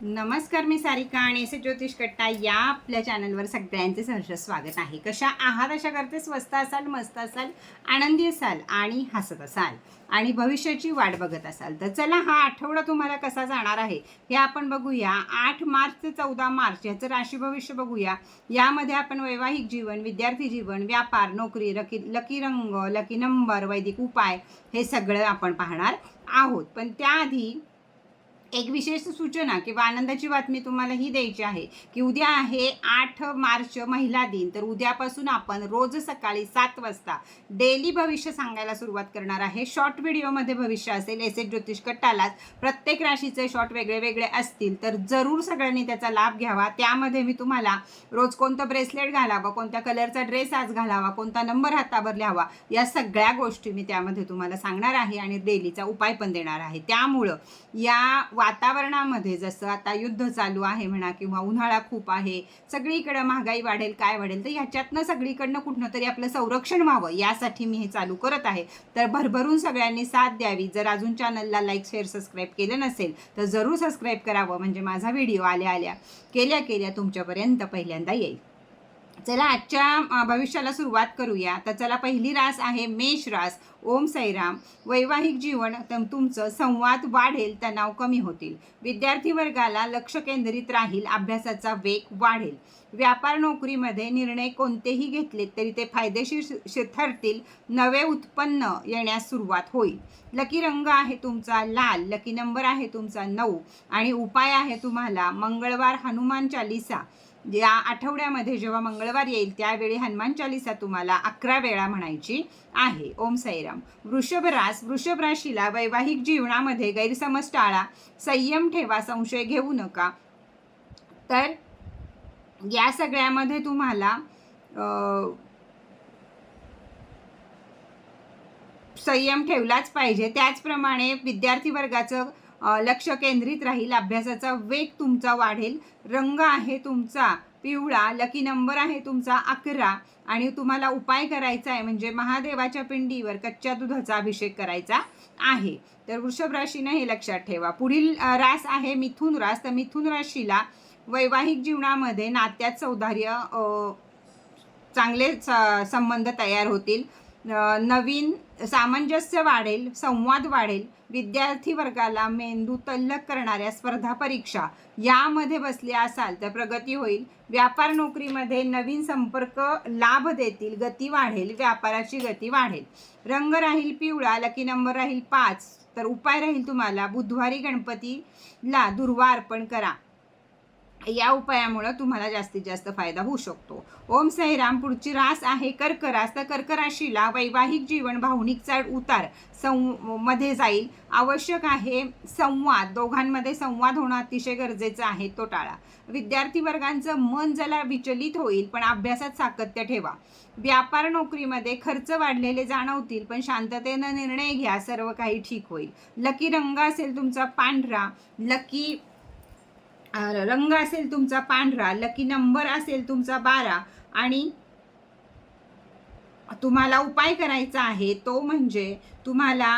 नमस्कार, मी सारिका आणि एस ज्योतिष कट्टा या आपल्या चॅनलवर सगळ्यांचे सहर्ष स्वागत आहे. कशा आहात? अशा करते स्वस्त असाल, मस्त असाल, आनंदी असाल आणि हसत असाल आणि भविष्याची वाट बघत असाल. तर चला, हा आठवडा तुम्हाला कसा जाणार आहे हे आपण बघूया. 8 मार्च ते 14 मार्च याचं राशी भविष्य बघूया. यामध्ये आपण वैवाहिक जीवन, विद्यार्थी जीवन, व्यापार, नोकरी, लकी रंग, लकी नंबर, वैदिक उपाय हे सगळं आपण पाहणार आहोत. पण त्याआधी एक विशेष सूचना किंवा आनंदाची बातमी तुम्हाला ही द्यायची आहे की उद्या आहे 8 मार्च महिला दिन. तर उद्यापासून आपण रोज सकाळी 7 वाजता डेली भविष्य सांगायला सुरुवात करणार आहे. शॉर्ट व्हिडिओमध्ये भविष्य असेल. एस ज्योतिष कट्टालाच प्रत्येक राशीचे शॉर्ट वेगळे वेगळे असतील, तर जरूर सगळ्यांनी त्याचा लाभ घ्यावा. त्यामध्ये मी तुम्हाला रोज कोणतं ब्रेसलेट घालावं, कोणत्या कलरचा ड्रेस आज घालावा, कोणता नंबर हातावर लिहावा, या सगळ्या गोष्टी मी त्यामध्ये तुम्हाला सांगणार आहे आणि डेलीचा उपाय पण देणार आहे. त्यामुळं या वातावरणामध्ये, जसं आता युद्ध चालू आहे म्हणा किंवा उन्हाळा खूप आहे, सगळीकडे महागाई वाढेल, काय वाढेल, तर ह्याच्यातनं सगळीकडनं कुठनं तरी आपलं संरक्षण व्हावं यासाठी मी हे चालू करत आहे. तर भरभरून सगळ्यांनी साथ द्यावी. जर अजून चॅनलला लाईक, शेअर, सबस्क्राईब केलं नसेल तर जरूर सबस्क्राईब करावं, म्हणजे माझा व्हिडिओ आल्या केल्या तुमच्यापर्यंत पहिल्यांदा येईल. चला, आजच्या भविष्याला सुरुवात करूया. तर चला, पहिली रास आहे मेष रास. ओम साईराम. वैवाहिक जीवन तुमचं संवाद वाढेल, तणाव कमी होतील. विद्यार्थी वर्गाला लक्ष केंद्रित राहील, अभ्यासाचा वेग वाढेल. व्यापार नोकरीमध्ये निर्णय कोणतेही घेतले तरी ते फायदेशीर ठरतील. नवे उत्पन्न येण्यास सुरुवात होईल. लकी रंग आहे तुमचा लाल. लकी नंबर आहे तुमचा 9 आणि उपाय आहे तुम्हाला मंगळवार हनुमान चालीसा. या आठवड्यामध्ये जेव्हा मंगळवार येईल त्यावेळी हनुमान चालीसा तुम्हाला 11 वेळा म्हणायची आहे. ओम साईराम. वृषभ रास. वृषभ राशीला वैवाहिक जीवनामध्ये गैरसमज टाळा, संयम ठेवा, संशय घेऊ नका. तर या सगळ्यामध्ये तुम्हाला संयम ठेवलाच पाहिजे. त्याचप्रमाणे विद्यार्थी वर्गाचं लक्ष केंद्रित राहील, अभ्यासाचा वेग तुमचा वाढेल. रंग आहे तुमचा पिवळा. लकी नंबर आहे तुमचा 11 आणि तुम्हाला उपाय करायचा आहे म्हणजे महादेवाच्या पिंडीवर कच्च्या दुधाचा अभिषेक करायचा आहे. तर वृषभ राशीने हे लक्षात ठेवा. पुढील रास आहे मिथुन रास. तर मिथुन राशीला वैवाहिक जीवनामध्ये नात्यात सौंदर्य, चांगले संबंध तयार होतील. नवीन सामंजस्य वाढेल, संवाद वाढेल. विद्यार्थी वर्गाला मेंदू तल्लख करणाऱ्या स्पर्धा परीक्षा यामध्ये बसले असाल तर प्रगती होईल. व्यापार नोकरीमध्ये नवीन संपर्क लाभ देतील, गती वाढेल, व्यापाराची गती वाढेल. रंग राहील पिवळा. लकी नंबर राहील 5. तर उपाय राहील तुम्हाला बुधवारी गणपतीला दुर्वा अर्पण करा. या उपायामुळे तुम्हाला जास्तीत जास्त फायदा होऊ शकतो. ओम साईराम. पुढची रास आहे कर्क रास. तर कर्क राशीला वैवाहिक जीवन भावनिक चढ उतार मध्ये जाईल. आवश्यक आहे संवाद. दोघांमध्ये संवाद होणं अतिशय गरजेचं आहे, तो टाळा. विद्यार्थी वर्गांचं मन जरा विचलित होईल, पण अभ्यासात सातत्य ठेवा. व्यापार नोकरीमध्ये खर्च वाढलेले जाणवतील, पण शांततेनं निर्णय घ्या, सर्व काही ठीक होईल. लकी रंग असेल तुमचा पांढरा. रंग असेल तुमचा पांढरा. लकी नंबर असेल तुमचा 12 आणि तुम्हाला उपाय करायचा आहे तो म्हणजे तुम्हाला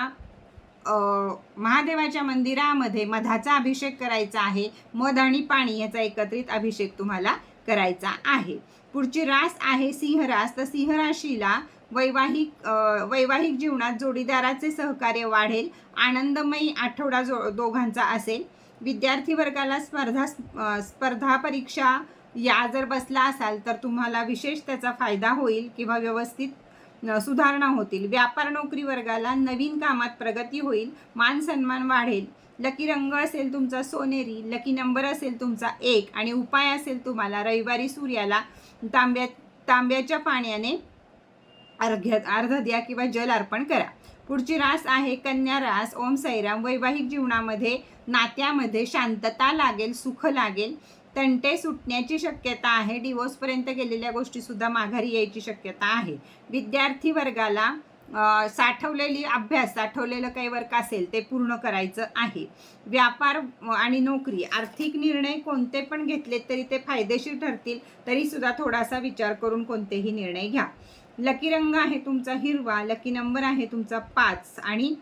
महादेवाच्या मंदिरामध्ये मधाचा अभिषेक करायचा आहे. मध आणि पाणी याचा एकत्रित अभिषेक तुम्हाला करायचा आहे. पुढची रास आहे सिंह रास. तर सिंह राशीला वैवाहिक जीवनात जोडीदाराचे सहकार्य वाढेल. आनंदमयी आठवडा दोघांचा असेल. विद्यार्थी वर्गाला स्पर्धा परीक्षा या जर बसला असाल तर तुम्हाला विशेष त्याचा फायदा होईल किंवा व्यवस्थित सुधारणा होतील. व्यापार नोकरी वर्गाला नवीन कामात प्रगती होईल, मान सन्मान वाढेल. लकी रंग असेल तुमचा सोनेरी. लकी नंबर असेल तुमचा 1 आणि उपाय असेल तुम्हाला रविवारी सूर्याला तांब्याच्या पाण्याने अर्घ्य द्या किंवा जल अर्पण करा. पुढची रास आहे कन्या रास. ओम साईराम. वैवाहिक जीवनामध्ये नात्यामध्ये शांतता लागेल, सुख लागेल. तंटे सुटण्याची शक्यता आहे. डिवोर्सपर्यंत गेलेल्या गोष्टी सुद्धा माघारी यायची शक्यता आहे. विद्यार्थी वर्गाला साठवलेलं काही वर्क असेल ते पूर्ण करायचं आहे. व्यापार आणि नोकरी, आर्थिक निर्णय कोणते पण घेतले तरी ते फायदेशीर ठरतील, तरी सुद्धा थोडासा विचार करून कोणतेही निर्णय घ्या. लकी रंग आहे तुमचा हिरवा. लकी नंबर आहे तुमचा 5 आणि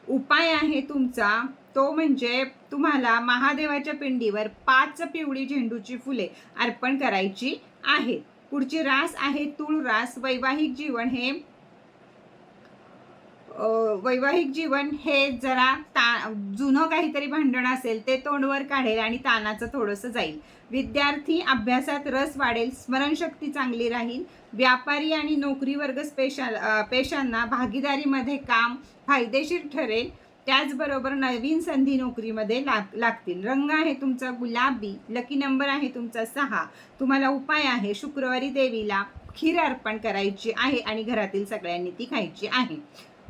उपाय आहे तुमचा तो म्हणजे तुम्हाला महादेवाच्या पिंडीवर 5 पिवळी झेंडूची फुले अर्पण करायची आहेत. पुढची रास आहे तूळ रास. वैवाहिक जीवन हे जरा जुनं काहीतरी भांडण असेल ते तोंडवर काढेल आणि ताणाचं थोडंसं जाईल. विद्यार्थी अभ्यासात रस वाढेल, स्मरणशक्ती चांगली राहील. व्यापारी आणि नोकरी वर्ग पेशांना भागीदारीमध्ये काम फायदेशीर ठरेल. त्याचबरोबर नवीन संधी नोकरीमध्ये लागतील. रंग आहे तुमचा गुलाबी. लकी नंबर आहे तुमचा 6. तुम्हाला उपाय आहे शुक्रवारी देवीला खीर अर्पण करायची आहे आणि घरातील सगळ्यांनी ती खायची आहे.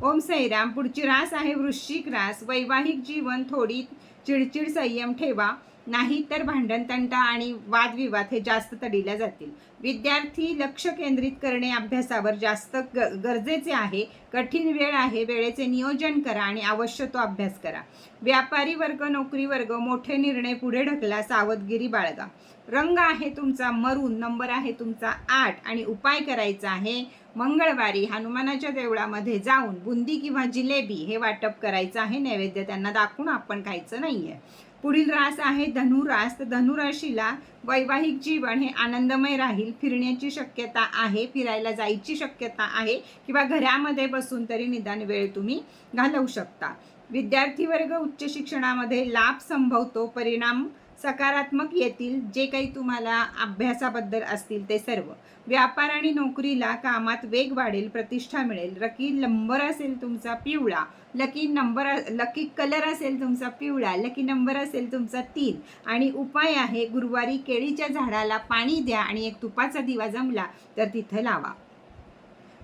ओम साईराम. पुढची रास आहे वृश्चिक रास. वैवाहिक जीवन थोडी चिडचिड संयम ठेवा, नाही तर भांडणतंटा आणि वादविवाद हे जास्त तडीला जातील. विद्यार्थी लक्ष केंद्रित करणे अभ्यासावर जास्त गरजेचे आहे. कठीण वेळ आहे, वेळेचे नियोजन करा आणि अवश्य तो अभ्यास करा. व्यापारी वर्ग नोकरी वर्ग मोठे निर्णय पुढे ढकला, सावधगिरी बाळगा. रंग आहे तुमचा मरून. नंबर आहे तुमचा 8 आणि उपाय करायचा आहे मंगळवारी हनुमानाच्या देवळामध्ये जाऊन बुंदी किंवा जिलेबी हे वाटप करायचं आहे. नैवेद्य त्यांना दाखवून आपण खायचं नाहीये. पुढील रास आहे धनुरास. तर धनुराशीला वैवाहिक जीवन हे आनंदमय राहील. फिरण्याची शक्यता आहे, फिरायला जायची शक्यता आहे किंवा घरामध्ये बसून तरी निदान वेळ तुम्ही घालवू शकता. विद्यार्थी वर्ग उच्च शिक्षणामध्ये लाभ संभवतो, परिणाम सकारात्मक येतील. जे काही तुम्हाला अभ्यासाबद्दल असतील ते सर्व. व्यापार आणि नोकरीला कामात वेग वाढेल, प्रतिष्ठा मिळेल. लकी नंबर असेल तुमचा पिवळा. लकी कलर असेल तुमचा पिवळा. लकी नंबर असेल तुमचा 3 आणि उपाय आहे गुरुवारी केळीच्या झाडाला पाणी द्या आणि एक तुपाचा दिवा जमला तर तिथं लावा.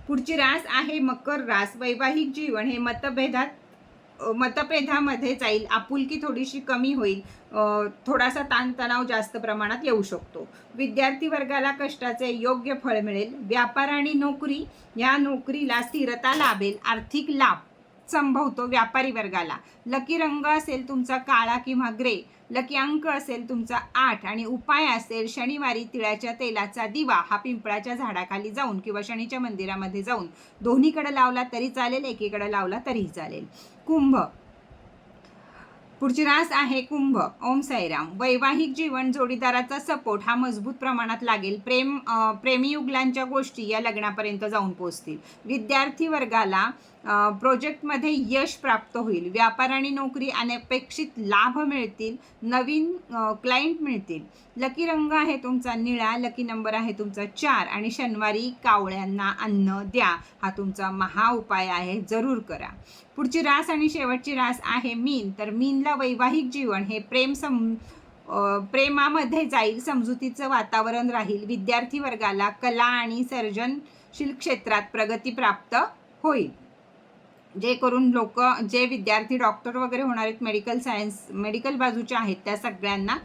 पुढची रास आहे मकर रास. वैवाहिक जीवन हे मतभेदामध्ये जाईल. आपुलकी थोडीशी कमी होईल. थोडासा ताणतणाव जास्त प्रमाणात येऊ शकतो. विद्यार्थी वर्गाला कष्टाचे योग्य फळ मिळेल. व्यापार आणि नोकरी या नोकरीला स्थिरता लाभेल. आर्थिक लाभ संभवतो व्यापारी वर्गाला. लकी रंग असेल तुमचा काळा किंवा ग्रे. लकी अंक असेल तुमचा 8 आणि उपाय असेल शनिवारी तिळाच्या तेलाचा दिवा हा पिंपळाच्या झाडाखाली जाऊन किंवा शनीच्या मंदिरामध्ये जाऊन दोन्हीकडे लावला तरी चालेल, एकीकडे लावला तरीही चालेल. कुंभ. पुढची रास आहे कुंभ. ओम साईराम. वैवाहिक जीवन जोडीदाराचा सपोर्ट हा मजबूत प्रमाणात लागेल. प्रेमीयुगलांच्या गोष्टी या लग्नापर्यंत जाऊन पोहोचतील. विद्यार्थी वर्गाला प्रोजेक्टमध्ये यश प्राप्त होईल. व्यापार आणि नोकरी अनपेक्षित लाभ मिळतील. नवीन क्लायंट मिळतील. लकी रंग आहे तुमचा निळा. लकी नंबर आहे तुमचा 4 आणि शनिवारी कावळ्यांना अन्न द्या हा तुमचा महा उपाय आहे, जरूर करा. पुढची रास आणि शेवटची रास आहे मीन. तर मीनला वैवाहिक जीवन हे प्रेमामध्ये जाईल. समजुतीचं वातावरण राहील. विद्यार्थी वर्गाला कला आणि सर्जनशील क्षेत्रात प्रगती प्राप्त होईल. जे विद्यार्थी डॉक्टर वगैरे होणार आहेत, मेडिकल बाजूचे आहेत त्या सगळ्यांना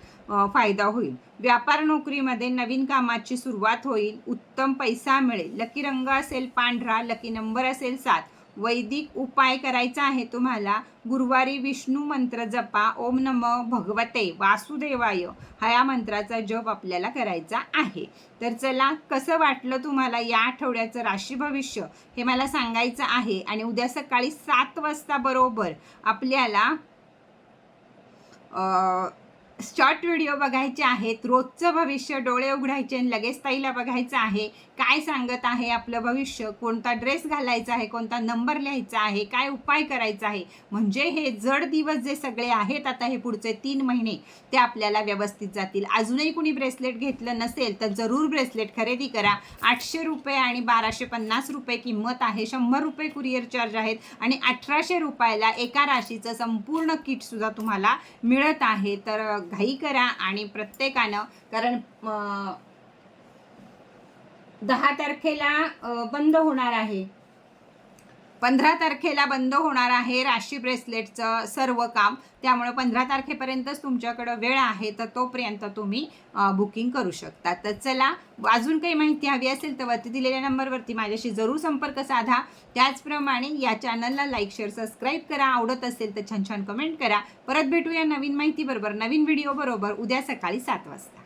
फायदा होईल. व्यापार नोकरीमध्ये नवीन कामाची सुरुवात होईल. उत्तम पैसा मिळेल. लकी रंग असेल पांढरा. लकी नंबर असेल 7. वैदिक उपाय करायचा आहे तुम्हाला. गुरुवारी विष्णू मंत्र जपा. ओम नमः भगवते वासुदेवाय हा या मंत्राचा जप आपल्याला करायचा आहे. तर चला, कसं वाटलं तुम्हाला या आठवड्याचं राशी भविष्य हे मला सांगायचं आहे. आणि उद्या सकाळी 7 वाजता बरोबर आपल्याला शॉर्ट व्हिडिओ बघायचे आहेत. रोजचं भविष्य डोळे उघडायचे आणि लगेच ताईला बघायचं आहे काय सांगत आहे आपलं भविष्य, कोणता ड्रेस घालायचा आहे, कोणता नंबर लिहायचा आहे, काय उपाय करायचा आहे. म्हणजे हे जड दिवस जे सगळे आहेत आता हे पुढचे 3 महिने ते आपल्याला व्यवस्थित जातील. अजूनही कुणी ब्रेसलेट घेतलं नसेल तर जरूर ब्रेसलेट खरेदी करा. 800 रुपये आणि 1250 रुपये किंमत आहे. 100 रुपये कुरिअर चार्ज आहेत आणि 1800 रुपयाला एका राशीचं संपूर्ण किटसुद्धा तुम्हाला मिळत आहे. तर घाई करा आणि प्रत्येकानं, कारण 10 तारखेला बंद होणार आहे, 15 तारखेला बंद होणार आहे राशी ब्रेसलेटचं सर्व काम. त्यामुळे 15 तारखेपर्यंतच तुमच्याकडं वेळ आहे. तर तोपर्यंत तुम्ही बुकिंग करू शकता. तर चला, अजून काही माहिती हवी असेल तर वरती दिलेल्या नंबरवरती माझ्याशी जरूर संपर्क साधा. त्याचप्रमाणे या चॅनलला लाईक शेअर सबस्क्राईब करा. आवडत असेल तर छान छान कमेंट करा. परत भेटूया नवीन माहिती बरोबर, नवीन व्हिडिओ बरोबर उद्या सकाळी 7 वाजता.